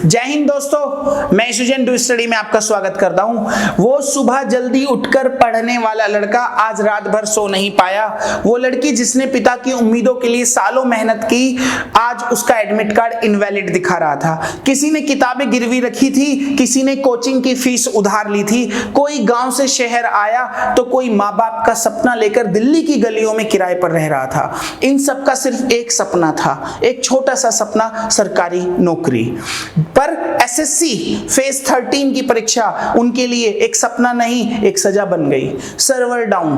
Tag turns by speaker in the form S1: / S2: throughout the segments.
S1: जय हिंद दोस्तों, मैं सुजन डू स्टडी में आपका स्वागत करता हूं। वो सुबह जल्दी उठकर पढ़ने वाला लड़का आज रात भर सो नहीं पाया। वो लड़की जिसने पिता की उम्मीदों के लिए सालों मेहनत की, आज उसका एडमिट कार्ड इनवैलिड दिखा रहा था। किसी ने किताबें गिरवी रखी थी, किसी ने कोचिंग की फीस उधार ली थी, कोई गांव से शहर आया तो कोई माँ बाप का सपना लेकर दिल्ली की गलियों में किराए पर रह रहा था। इन सबका सिर्फ एक सपना था, एक छोटा सा सपना, सरकारी नौकरी। पर एसएससी फेज 13 की परीक्षा उनके लिए एक सपना नहीं, एक सजा बन गई। Server down,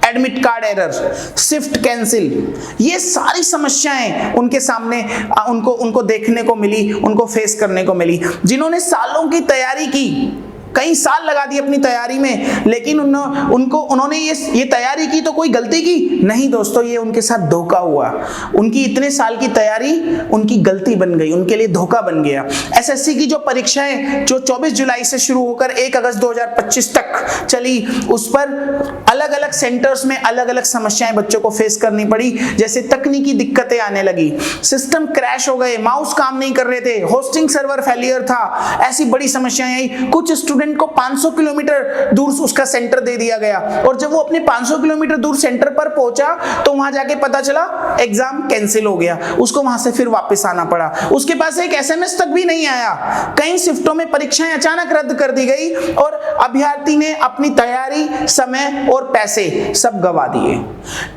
S1: admit card error, shift cancel, ये सारी समस्याएं उनके सामने उनको देखने को मिली, उनको फेस करने को मिली। जिन्होंने सालों की तैयारी की, कई साल लगा दी अपनी तैयारी में, लेकिन उन्होंने ये तैयारी की तो कोई गलती की नहीं दोस्तों, ये उनके साथ धोखा हुआ। उनकी इतने साल की तैयारी उनकी गलती बन गई, उनके लिए धोखा बन गया। एसएससी की जो परीक्षाएं जो 24 जुलाई से शुरू होकर 1 अगस्त 2025 तक चली, उस पर अलग अलग सेंटर्स में अलग अलग समस्याएं बच्चों को फेस करनी पड़ी। जैसे तकनीकी दिक्कतें आने लगी, सिस्टम क्रैश हो गए, माउस काम नहीं कर रहे थे, होस्टिंग सर्वर फेलियर था, ऐसी बड़ी समस्याएं आई। कुछ स्टूडेंट को 500 किलोमीटर दूर उसका सेंटर दे दिया गया, और जब वो अपने 500 किलोमीटर दूर सेंटर पर पहुंचा तो वहां जाके पता चला एग्जाम कैंसिल हो गया, उसको वहां से फिर वापस आना पड़ा। उसके पास एक एसएमएस तक भी नहीं आया। कई शिफ्टों में परीक्षाएं अचानक रद्द कर दी गई और अभ्यर्थी ने अपनी तैयारी, समय और पैसे सब गवा दिए।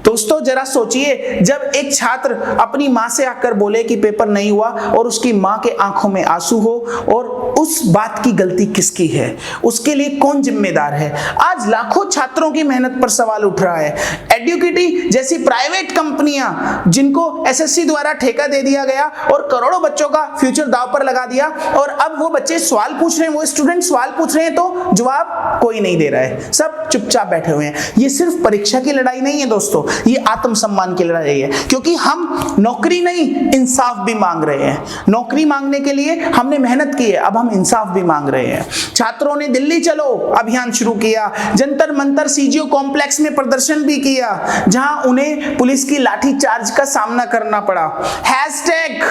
S1: दोस्तों जरा सोचिए, जब एक छात्र अपनी मां से आकर बोले कि पेपर नहीं हुआ और उसकी मां के आंखों में आंसू हो, और उस बात की गलती किसकी है, उसके लिए कौन जिम्मेदार है? आज लाखों छात्रों की मेहनत पर सवाल उठ रहा है। एड्यूकिटी जैसी प्राइवेट कंपनियां जिनको एसएससी द्वारा ठेका दे दिया गया और करोड़ों बच्चों का फ्यूचर दांव पर लगा दिया, और अब वो बच्चे सवाल पूछ रहे हैं, वो स्टूडेंट सवाल पूछ रहे हैं तो जवाब कोई नहीं दे रहा है, सब चुपचाप बैठे हुए हैं। ये सिर्फ परीक्षा की लड़ाई नहीं है दोस्तों, ये आत्मसम्मान की लड़ाई है, क्योंकि हम नौकरी नहीं, इंसाफ भी मांग रहे हैं। नौकरी मांगने के लिए हमने मेहनत की है, अब हम इंसाफ भी मांग रहे हैं। छात्रों ने दिल्ली चलो अभियान शुरू किया, जंतर मंतर सीजीओ कॉम्प्लेक्स में प्रदर्शन भी किया, जहां उन्हें पुलिस की लाठी चार्ज का सामना करना पड़ा। Hashtag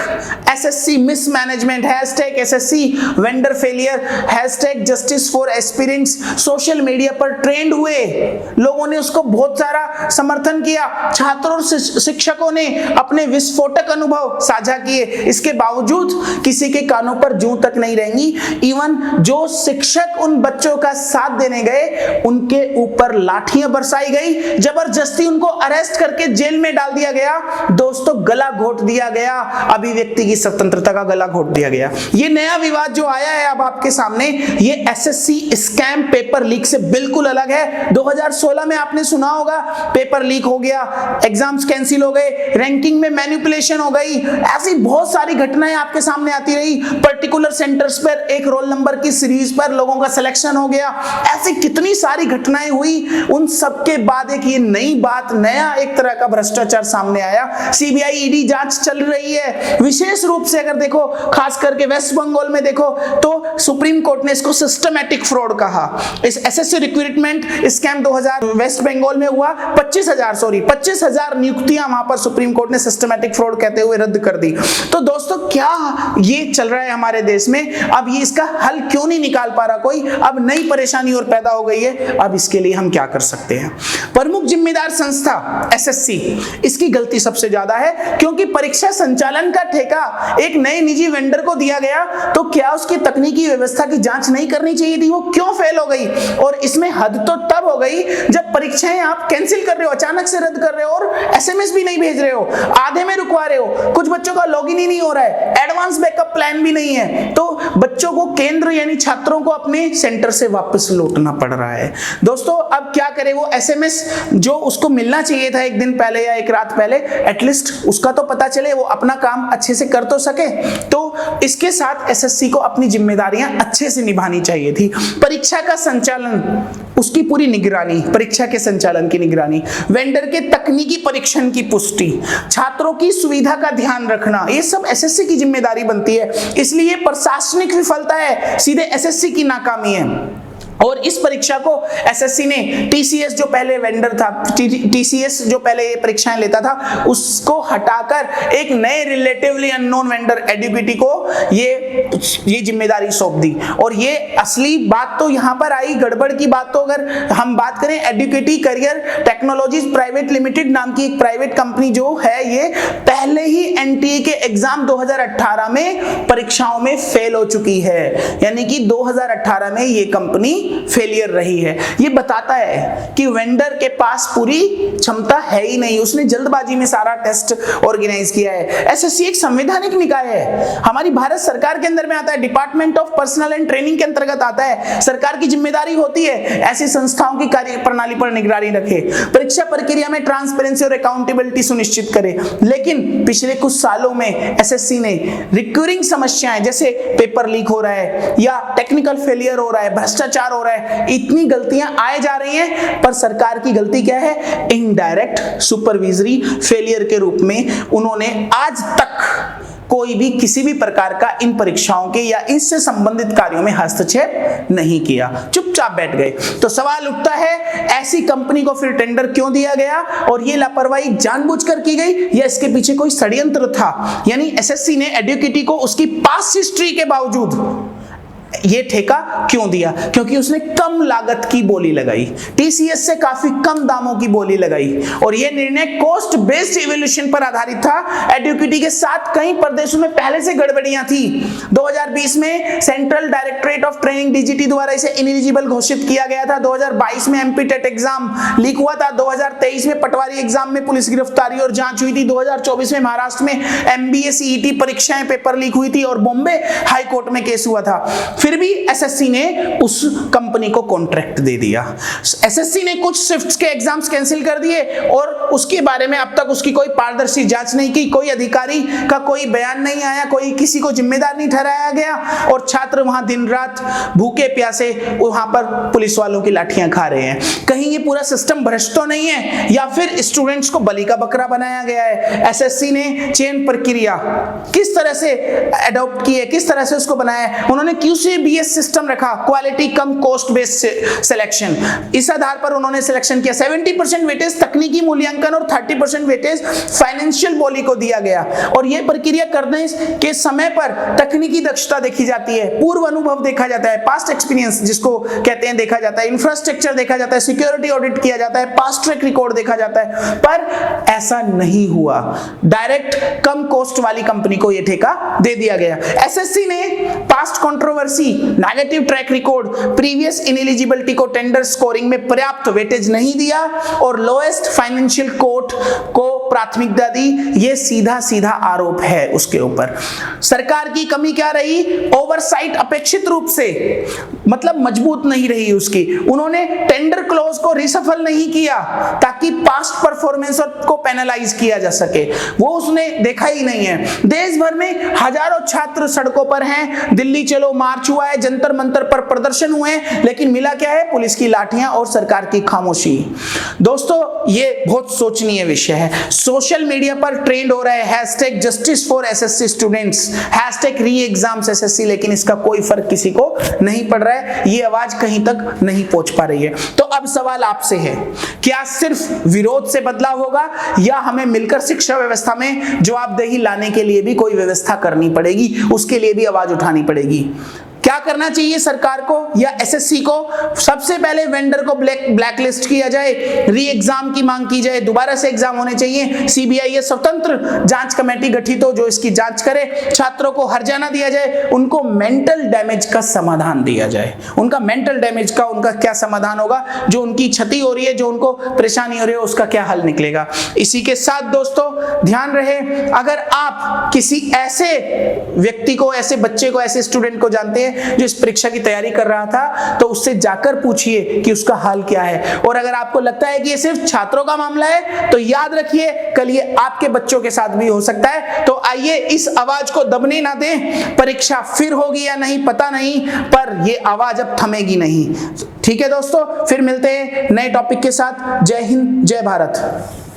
S1: SSC mismanagement, hashtag SSC vendor failure, hashtag justice for aspirants social media पर ट्रेंड हुए। लोगों ने उसको बहुत सारा समर्थन किया। छात्रों और शिक्षकों ने अपने विस्फोटक अनुभव साझा किए। इसके बावजूद किसी के कानों पर जूं तक नहीं रहेंगी। इवन जो शिक्षक उन बच्चों का साथ देने गए, उनके ऊपर लाठियां बरसाई गई, जबरदस्ती उनको अरेस्ट करके जेल में डाल दिया गया। दोस्तों गला घोट दिया गया, अभिव्यक्ति की स्वतंत्रता का गला घोट दिया गया। ये नया विवाद जो आया है अब आपके सामने, ये एसएससी स्कैम पेपर लीक से बिल्कुल अलग है। 2016 में आपने सुना होगा, पेपर लीक हो गया, एग्जाम्स कैंसिल हो गए, रैंकिंग में मैनिपुलेशन हो गई, ऐसी बहुत सारी घटनाएं आपके सामने आती रही। पर्टिकुलर सेंटर्स पर एक रोल नंबर की सीरीज पर लोगों का सिलेक्शन हो गया, ऐसी कितनी सारी घटनाएं हुई। उन सब के बाद एक ये नई बात, नया एक तरह का भ्रष्टाचार सामने आया। सीबीआई ईडी जांच चल रही है। विशेष रूप से अगर देखो, खास करके वेस्ट बंगाल में देखो, तो सुप्रीम कोर्ट ने इसको सिस्टमैटिक फ्रॉड कहा। इस SSC recruitment scam 2000 West Bengal में हुआ। 25,000 नियुक्तियां वहां पर सुप्रीम कोर्ट ने सिस्टमैटिक फ्रॉड कहते हुए रद्द कर दी। तो दोस्तों क्या ये चल रहा है हमारे देश में? अब ये इसका हल क्यों नहीं निकाल पा रहा कोई? अब नई परेशानी और पैदा हो गई है। अब इसके लिए हम क्या कर सकते हैं? प्रमुख जिम्मेदार संस्था एसएससी, इसकी गलती सबसे ज्यादा है, क्योंकि परीक्षा संचालन का ठेका एक नए निजी वेंडर को दिया गया, तो क्या उसकी तकनीकी व्यवस्था की जांच नहीं करनी चाहिए थी? वो क्यों फेल हो गई? और इसमें हद तो तब हो गई जब परीक्षाएं आप कैंसिल कर रहे हो, अचानक से रद्द कर रहे हो, और एसएमएस भी नहीं भेज रहे हो, आधे में रुकवा रहे हो, कुछ बच्चों का लॉगिन ही नहीं हो रहा है, एडवांस बैकअप प्लान भी नहीं है, तो बच्चों को केंद्र यानी छात्रों को अपने सेंटर से वापस लौटना पड़ रहा है। दोस्तों अब क्या करे? वो एसएमएस जो उसको मिलना चाहिए था एक दिन पहले या एक रात पहले, एटलीस्ट उसका तो पता चले, वो अपना काम अच्छे से कर तो सके। तो इसके साथ एसएससी को अपनी जिम्मेदारियां अच्छे से निभानी चाहिए थी। परीक्षा का संचालन, उसकी पूरी निगरानी, परीक्षा के संचालन की निगरानी, वेंडर के तकनीकी परीक्षण की पुष्टि, छात्रों की सुविधा का ध्यान रखना, ये सब एसएससी की जिम्मेदारी बनती है। इसलिए प्रशासनिक विफलता है, सीधे एसएससी की नाकामी है। और इस परीक्षा को एसएससी ने टीसीएस जो पहले वेंडर था, टीसीएस जो पहले ये परीक्षाएं लेता था, उसको हटाकर एक नए रिलेटिवली अननोन वेंडर एडुकेटी को ये जिम्मेदारी सौंप दी। और ये असली बात तो यहां पर आई, गड़बड़ की बात तो अगर हम बात करें, एडुकेटी करियर टेक्नोलॉजीज प्राइवेट लिमिटेड नाम की एक प्राइवेट कंपनी जो है, ये पहले ही एनटीए के एग्जाम 2018 में परीक्षाओं में फेल हो चुकी है, यानी कि 2018 में ये कंपनी फेलियर रही है। ये बताता है कि वेंडर के पास पूरी क्षमता है ही नहीं, उसने जल्दबाजी में सारा टेस्ट ऑर्गेनाइज किया है। एसएससी एक संवैधानिक निकाय है, हमारी भारत सरकार के अंदर में आता है, department of personal and training के अंतर्गत आता है। सरकार की जिम्मेदारी होती है ऐसी संस्थाओं की कार्य प्रणाली पर निगरानी रखे, परीक्षा प्रक्रिया में ट्रांसपेरेंसी और अकाउंटेबिलिटी सुनिश्चित करे। लेकिन पिछले कुछ सालों में एसएससी ने रिकरिंग समस्याएं जैसे पेपर लीक हो रहा है या टेक्निकल फेलियर हो रहा है, भ्रष्टाचार हो रहा है, इतनी गलतियां आए जा रही हैं, पर सरकार की गलती क्या है? इनडायरेक्ट सुपरविजरी फेलियर के रूप में उन्होंने आज तक कोई भी किसी भी प्रकार का इन परीक्षाओं के या इससे संबंधित कार्यों में हस्तक्षेप नहीं किया, चुपचाप बैठ गए। तो सवाल उठता है, ऐसी कंपनी को फिर टेंडर क्यों दिया गया और ये लापरवाही जानबूझकर की गई या इसके पीछे कोई षड्यंत्र था? यानी एसएससी ने एडुकेटी को उसकी पास्ट हिस्ट्री के बावजूद ये ठेका क्यों दिया? क्योंकि उसने कम लागत की बोली लगाई, टीसीएस से काफी कम दामों की बोली लगाई, और यह निर्णय कॉस्ट बेस्ड इवैल्यूएशन पर आधारित था। एडुकेटी के साथ कई प्रदेशों में पहले से गड़बड़ियां थी। 2020 में central directorate of training DGT द्वारा इसे इनएलिजिबल घोषित किया गया था। 2022 में एमपी टेट एग्जाम लीक हुआ था। 2023 में पटवारी एग्जाम में पुलिस गिरफ्तारी और जांच हुई थी। 2024 में महाराष्ट्र में एमबीए सीईटी परीक्षाएं पेपर लीक हुई थी और बॉम्बे हाई कोर्ट में केस हुआ था। फिर भी एसएससी ने उस कंपनी को कॉन्ट्रैक्ट दे दिया। एसएससी ने कुछ शिफ्ट्स के एग्जाम्स कैंसिल कर दिए और उसके बारे में अब तक उसकी कोई पारदर्शी जांच नहीं की, कोई अधिकारी का कोई बयान नहीं आया, कोई किसी को जिम्मेदार नहीं ठहराया गया, और छात्र वहां दिन रात भूखे प्यासे वहां पर पुलिस वालों की लाठियां खा रहे हैं। कहीं ये पूरा सिस्टम भ्रष्ट तो नहीं है या फिर स्टूडेंट्स को बलि का बकरा बनाया गया है? एसएससी ने चयन प्रक्रिया किस तरह से अडॉप्ट की है, किस तरह से उसको बनाया है? उन्होंने QCBS सिस्टम रखा, क्वालिटी कम कॉस्ट बेस्ड सिलेक्शन। इस आधार पर उन्होंने सिलेक्शन किया। 70% वेटेज तकनीकी मूल्यांकन और 30% वेटेज फाइनेंशियल बोली को दिया गया, और यह प्रक्रिया करने के समय पर तकनीकी दक्षता देखी जाती है, पूर्व अनुभव देखा जाता है, पास्ट एक्सपीरियंस जिसको कहते हैं देखा जाता है, इंफ्रास्ट्रक्चर देखा जाता है, सिक्योरिटी ऑडिट किया जाता है, पास्ट ट्रैक रिकॉर्ड देखा जाता है। पर ऐसा नहीं हुआ, डायरेक्ट कम कॉस्ट वाली कंपनी को यह ठेका दे दिया गया। एसएससी ने past controversy, negative track record, previous ineligibility को टेंडर स्कोरिंग में पर्याप्त वेटेज नहीं दिया और लोएस्ट फाइनेंशियल कोर्ट को प्राथमिकता दी। यह सीधा सीधा आरोप है उसके ऊपर। सरकार की कमी क्या रही? ओवरसाइट अपेक्षित रूप से मतलब मजबूत नहीं रही उसकी। उन्होंने टेंडर क्लॉज को रिसफल नहीं किया ताकि पास्ट परफॉर्मेंस को पेनलाइज किया जा सके, वो उसने देखा ही नहीं है। देश भर में हजारों छात्र सड़कों पर हैं, दिल्ली चलो मार्च हुआ है, जंतर मंतर पर प्रदर्शन हुए, लेकिन मिला क्या है? पुलिस की लाठियां और सरकार की खामोशी। दोस्तों, ये बहुत सोचनीय विषय है। सोशल मीडिया पर ट्रेंड हो रहा है hashtag justice for SSC students, hashtag री एग्जाम्स एसएससी, लेकिन इसका कोई फर्क किसी को नहीं पड़ रहा है, ये आवाज कहीं तक नहीं पहुंच पा रही है। तो अब सवाल आपसे है, क्या सिर्फ विरोध से बदलाव होगा या हमें मिलकर शिक्षा व्यवस्था में जवाबदेही लाने के लिए भी कोई व्यवस्था करनी पड़ेगी, उसके लिए भी आवाज उठानी पड़ेगी? क्या करना चाहिए सरकार को या एसएससी को? सबसे पहले वेंडर को ब्लैक लिस्ट किया जाए, री एग्जाम की मांग की जाए, दोबारा से एग्जाम होने चाहिए, सीबीआई स्वतंत्र जांच कमेटी गठित हो जो इसकी जांच करे, छात्रों को हर्जाना दिया जाए, उनको मेंटल डैमेज का समाधान दिया जाए। उनका मेंटल डैमेज का उनका क्या समाधान होगा? जो उनकी क्षति हो रही है, जो उनको परेशानी हो रही है, उसका क्या हल निकलेगा? इसी के साथ दोस्तों ध्यान रहे, अगर आप किसी ऐसे व्यक्ति को, ऐसे बच्चे को, ऐसे स्टूडेंट को जानते हैं जो इस परीक्षा की तैयारी कर रहा था, तो उससे जाकर पूछिए कि उसका हाल क्या है। और अगर आपको लगता है कि ये सिर्फ छात्रों का मामला है, तो याद रखिए कल ये आपके बच्चों के साथ भी हो सकता है। तो आइए इस आवाज को दबने ना दें। परीक्षा फिर होगी या नहीं पता नहीं, पर ये आवाज अब थमेगी नहीं। ठीक है दोस्तों, फिर मिलते हैं नए टॉपिक के साथ। जय हिंद, जय भारत।